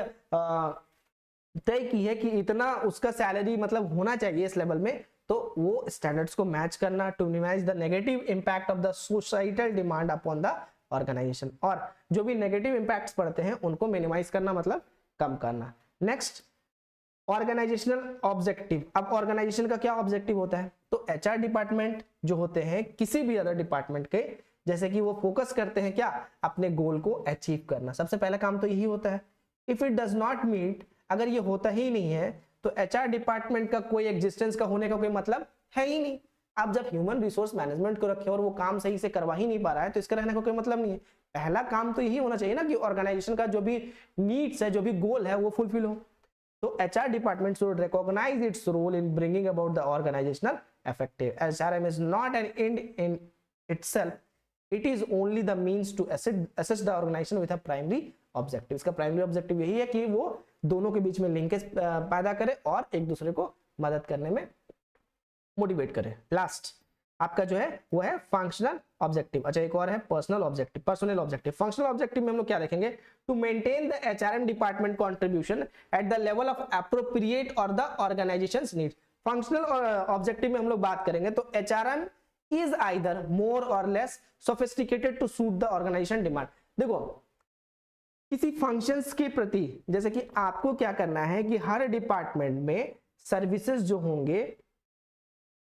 तय की है कि इतना उसका सैलरी मतलब होना चाहिए इस लेवल में, तो वो स्टैंडर्ड्स को मैच करना, to minimize the negative impact of the societal demand upon the organization, और जो भी नेगेटिव इंपैक्ट्स पड़ते हैं उनको मिनिमाइज करना मतलब कम करना। Next organizational objective. अब ऑर्गेनाइजेशन का क्या ऑब्जेक्टिव होता है, तो एचआर डिपार्टमेंट जो होते हैं किसी भी अदर डिपार्टमेंट के, जैसे कि वो फोकस करते हैं क्या, अपने गोल को अचीव करना, सबसे पहला काम तो यही होता है। If it does not meet, अगर ये होता ही नहीं है तो एचआर डिपार्टमेंट का कोई एग्जिस्टेंस का होने का कोई मतलब है ही नहीं। आप जब ह्यूमन रिसोर्स मैनेजमेंट को रखे और वो काम सही से करवा ही नहीं पा रहा है तो इसका रहने का कोई मतलब नहीं है। पहला काम तो यही होना चाहिए ना कि ऑर्गेनाइजेशन का जो भी नीड्स है, जो भी गोल है वो फुलफिल हो। तो HR department should recognize its role in bringing about the organizational effective. HRM is not an end in itself, it is only the means to assess the organization with a primary objective. इसका primary objective यही है कि वो दोनों के बीच में linkage पैदा करे और एक दूसरे को मदद करने में मोटिवेट करे। लास्ट आपका जो है वो है फंक्शनल ऑब्जेक्टिव। अच्छा एक और है personnel objective, personnel objective. Functional objective में हम लोग क्या देखेंगे, to maintain the HRM department contribution at the level of appropriate और the organisations needs. Functional objective में हम लोग बात करेंगे तो HRM is either more or less sophisticated to suit the organization demand। देखो किसी फंक्शंस के प्रति, जैसे कि आपको क्या करना है कि हर डिपार्टमेंट में सर्विसेज जो होंगे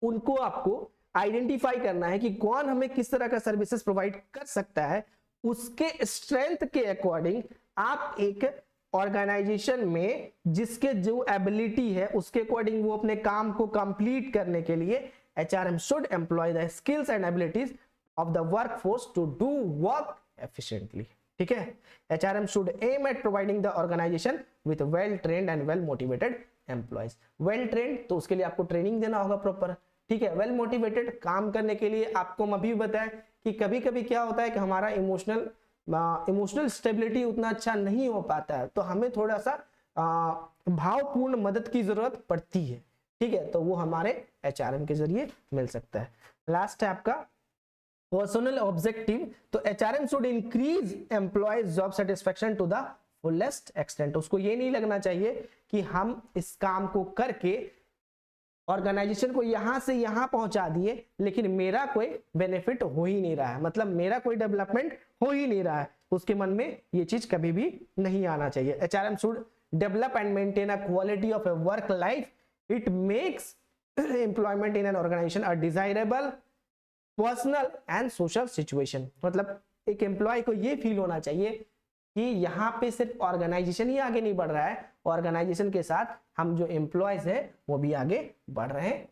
उनको आपको आइडेंटिफाई करना है कि कौन हमें किस तरह का सर्विसेज प्रोवाइड कर सकता है। उसके स्ट्रेंथ के अकॉर्डिंग आप एक ऑर्गेनाइजेशन में जिसके जो एबिलिटी है उसके अकॉर्डिंग वो अपने काम को कंप्लीट करने के लिए HRM should employ the skills and abilities of the workforce to do work efficiently। ठीक है, HRM should aim at providing the organization with well trained and well motivated employees। well trained तो उसके लिए आपको training देना होगा proper. ठीक है, well motivated काम करने के लिए आपको मैं अभी बताया कि कभी कभी क्या होता है कि हमारा इमोशनल स्टेबिलिटी उतना अच्छा नहीं हो पाता है, तो हमें थोड़ा सा भावपूर्ण मदद की जरूरत पड़ती है। ठीक है, तो वो हमारे HRM के जरिए मिल सकता है। लास्ट है आपका पर्सनल ऑब्जेक्टिव। तो HRM should increase employees job satisfaction to the fullest extent. उसको ये नहीं लगना चाहिए कि हम इस काम को करके ऑर्गेनाइजेशन को यहां से यहां पहुंचा दिए लेकिन मेरा कोई बेनिफिट हो ही नहीं रहा है, मतलब मेरा कोई डेवलपमेंट हो ही नहीं रहा है। उसके मन में ये चीज कभी भी नहीं आना चाहिए। HRM should develop and maintain a quality of A work life. It makes employment in an organization a desirable personal and social situation। मतलब एक एम्प्लॉय को ये फील होना चाहिए कि यहाँ पे सिर्फ ऑर्गेनाइजेशन ही आगे नहीं बढ़ रहा है, ऑर्गेनाइजेशन के साथ हम जो एम्प्लॉयज है वो भी आगे बढ़ रहे हैं।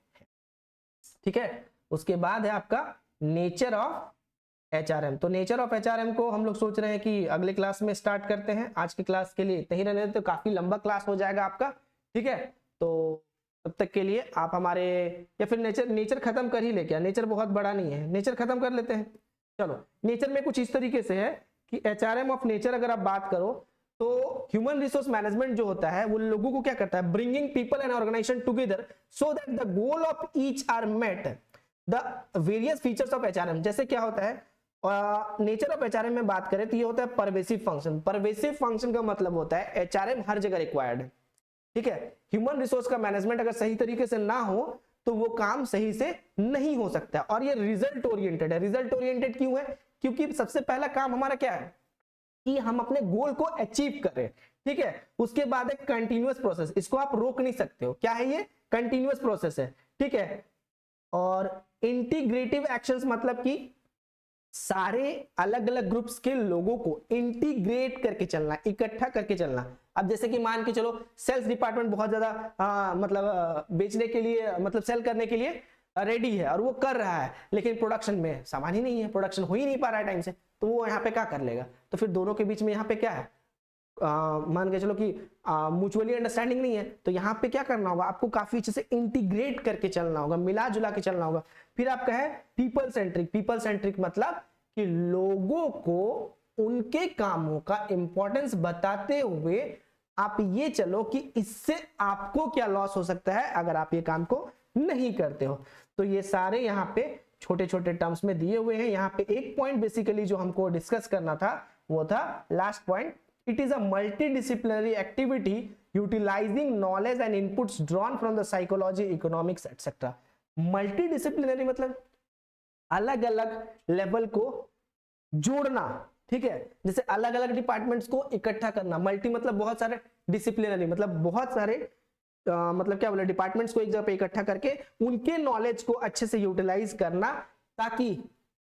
ठीक है, उसके बाद है आपका नेचर ऑफ HRM। तो नेचर ऑफ HRM को हम लोग सोच रहे हैं कि अगले क्लास में स्टार्ट करते हैं। आज की क्लास के लिए इतना ही रहने देते, तो काफी लंबा क्लास हो जाएगा आपका। ठीक है, तो तब तक के लिए आप हमारे, या फिर नेचर खत्म कर ही ले क्या, नेचर बहुत बड़ा नहीं है, नेचर खत्म कर लेते हैं। चलो, नेचर में कुछ इस तरीके से है कि HRM ऑफ नेचर अगर आप बात करो तो ह्यूमन रिसोर्स मैनेजमेंट जो होता है वो लोगों को क्या करता है, bringing people and organization together so that the goal of each are met. The various features of HRM, जैसे क्या होता है नेचर ऑफ HRM में बात करें तो ये होता है परवेसिव फंक्शन। परवेसिव फंक्शन का मतलब होता है HRM हर जगह रिक्वायर्ड है। ठीक है, ह्यूमन रिसोर्स का मैनेजमेंट अगर सही तरीके से ना हो तो वो काम सही से नहीं हो सकता। और ये रिजल्ट ओरिएंटेड है। रिजल्ट ओरिएंटेड क्यों है, क्योंकि सबसे पहला काम हमारा क्या है कि हम अपने गोल को अचीव करें। ठीक है, उसके बाद एक कंटिन्यूअस प्रोसेस, इसको आप रोक नहीं सकते हो। क्या है ये, कंटिन्यूअस प्रोसेस है। ठीक है, और इंटीग्रेटिव एक्शंस मतलब कि सारे अलग अलग ग्रुप्स के लोगों को इंटीग्रेट करके चलना, इकट्ठा करके चलना। अब जैसे कि मान के चलो सेल्स डिपार्टमेंट बहुत ज्यादा मतलब बेचने के लिए, मतलब सेल करने के लिए रेडी है और वो कर रहा है, लेकिन प्रोडक्शन में सामान ही नहीं है, प्रोडक्शन हो ही नहीं पा रहा है टाइम से, तो वो यहाँ पे क्या कर लेगा। तो फिर दोनों के बीच में यहाँ पे क्या है, मान के चलो कि म्यूचुअली अंडरस्टैंडिंग नहीं है, तो यहाँ पे क्या करना होगा, आपको काफी अच्छे से इंटीग्रेट करके चलना होगा, मिला जुला के चलना होगा। फिर आपका है पीपल सेंट्रिक। पीपल सेंट्रिक मतलब कि लोगों को उनके कामों का इंपॉर्टेंस बताते हुए आप ये चलो कि इससे आपको क्या लॉस हो सकता है अगर आप ये काम को नहीं करते हो। तो ये सारे यहाँ पे छोटे छोटे टर्म्स में दिए हुए हैं। यहाँ पे एक पॉइंट बेसिकली जो हमको डिस्कस करना था वो था last point, it is a multidisciplinary activity utilizing knowledge and inputs drawn from the psychology, economics etcetera. Multidisciplinary मतलब अलग अलग लेवल को जोड़ना। ठीक है, जैसे अलग अलग डिपार्टमेंट्स को इकट्ठा करना। मल्टी मतलब बहुत सारे, डिसिप्लिनरी मतलब बहुत सारे मतलब क्या बोले, डिपार्टमेंट्स को एक जगह पे इकट्ठा करके उनके नॉलेज को अच्छे से यूटिलाइज करना, ताकि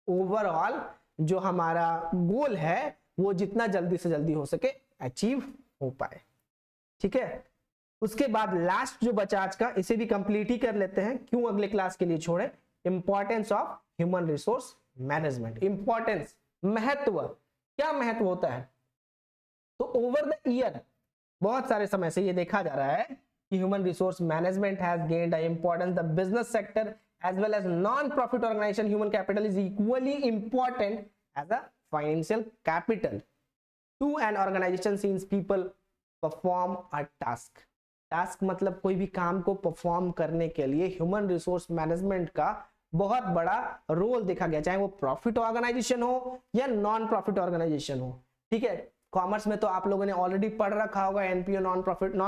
ओवरऑल जो हमारा गोल है वो जितना जल्दी से जल्दी हो सके अचीव हो पाए। ठीक है, उसके बाद लास्ट जो बचा आज का, इसे भी कंप्लीट ही कर लेते हैं, क्यों अगले क्लास के लिए छोड़े। Importance of human resource management. Importance, महत्व, क्या महत्व होता है। तो ओवर द ईयर बहुत सारे समय से ये देखा जा रहा है कि human resource management has gained a importance. The business sector as well as non-profit organization, human capital is equally important as a financial capital to an organization since people perform a task. Task मतलब कोई भी काम को perform करने के लिए human resource management का बहुत बड़ा रोल देखा गया, चाहे वो प्रॉफिट ऑर्गेनाइजेशन हो या नॉन प्रॉफिट ऑर्गेनाइजेशन हो। ठीक है, कॉमर्स में तो आप लोगों ने ऑलरेडी पढ़ रखा होगा NPO, non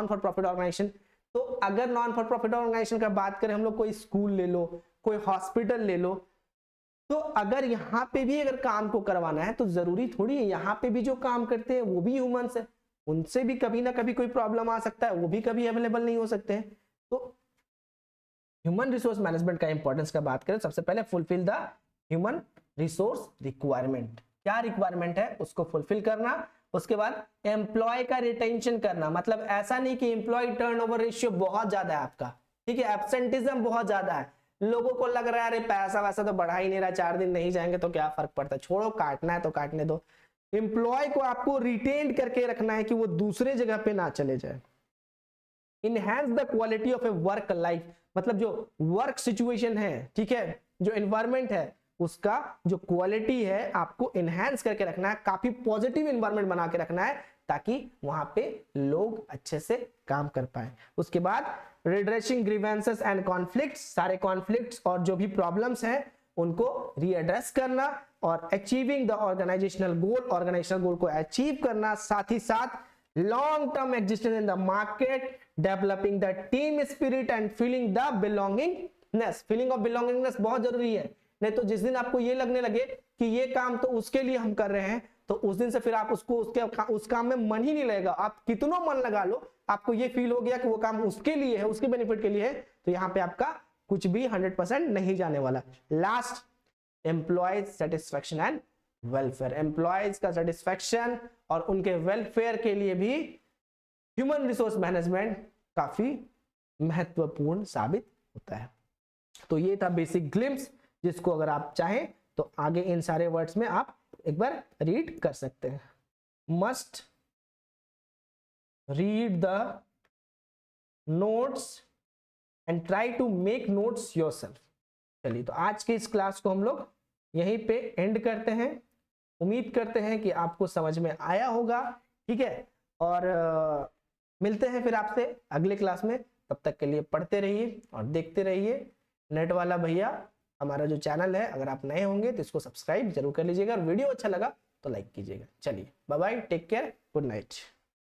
for profit organization. तो अगर नॉन फॉर प्रॉफिट ऑर्गेनाइजेशन का बात करें हम लोग, कोई स्कूल ले लो, कोई हॉस्पिटल ले लो, तो अगर यहाँ पे भी अगर काम को करवाना है तो जरूरी थोड़ी है यहाँ पे भी जो काम करते हैं वो भी ह्यूमंस है, उनसे भी कभी ना कभी कोई प्रॉब्लम आ सकता है, वो भी कभी अवेलेबल नहीं हो सकते हैं। तो ह्यूमन रिसोर्स मैनेजमेंट का इंपॉर्टेंस का बात करें, सबसे पहले fulfil the human resource requirement. क्या रिक्वायरमेंट है उसको फुलफिल करना। उसके बाद एम्प्लॉय का रिटेंशन करना, मतलब ऐसा नहीं कि एम्प्लॉय टर्नओवर रेशियो बहुत ज्यादा है आपका, ठीक है, एब्सेंटिज्म बहुत ज्यादा है, लोगों को लग रहा है अरे पैसा वैसा तो बढ़ा ही नहीं रहा, 4 दिन नहीं जाएंगे तो क्या फर्क पड़ता है, छोड़ो काटना है तो काटने दो। एम्प्लॉय को आपको रिटेन करके रखना है कि वो दूसरे जगह पे ना चले जाए। Enhance the quality of A work life, मतलब जो वर्क सिचुएशन है, ठीक है, जो एनवायरमेंट है उसका जो क्वालिटी है आपको इनहैंस करके रखना है, काफी पॉजिटिव एनवायरमेंट बना के रखना है ताकि वहां पे लोग अच्छे से काम कर पाए। उसके बाद रिड्रेसिंग ग्रीवेंसेस एंड कॉन्फ्लिक्ट्स, सारे कॉन्फ्लिक्ट्स और जो भी प्रॉब्लम्स हैं उनको रीएड्रेस करना और achieving the organisational goal, organisational goal को अचीव करना, साथ ही साथ long term existence in the market, developing the team spirit and feeling the belongingness. Feeling of belongingness बहुत जरूरी है, नहीं तो जिस दिन आपको ये लगने लगे कि ये काम तो उसके लिए हम कर रहे हैं तो उस दिन से फिर आप उसको उस काम में मन ही नहीं लगेगा। आप कितना मन लगा लो, आपको ये फील हो गया कि वो काम उसके लिए है, उसके बेनिफिट के लिए है, तो यहाँ पे आपका कुछ भी 100% नहीं जाने वाला। Last, employees satisfaction and welfare. Employees का सेटिस्फेक्शन और उनके वेलफेयर के लिए भी ह्यूमन रिसोर्स मैनेजमेंट काफी महत्वपूर्ण साबित होता है। तो ये था बेसिक ग्लिम्स, जिसको अगर आप चाहें तो आगे इन सारे वर्ड्स में आप एक बार रीड कर सकते हैं। Must read the notes and try to make notes yourself. चलिए, तो आज के इस क्लास को हम लोग यहीं पे एंड करते हैं। उम्मीद करते हैं कि आपको समझ में आया होगा, ठीक है, और मिलते हैं फिर आपसे अगले क्लास में। तब तक के लिए पढ़ते रहिए और देखते रहिए। नेट वाला भैया हमारा जो चैनल है, अगर आप नए होंगे तो इसको सब्सक्राइब जरूर कर लीजिएगा और वीडियो अच्छा लगा तो लाइक कीजिएगा। चलिए, bye bye, take care, good night.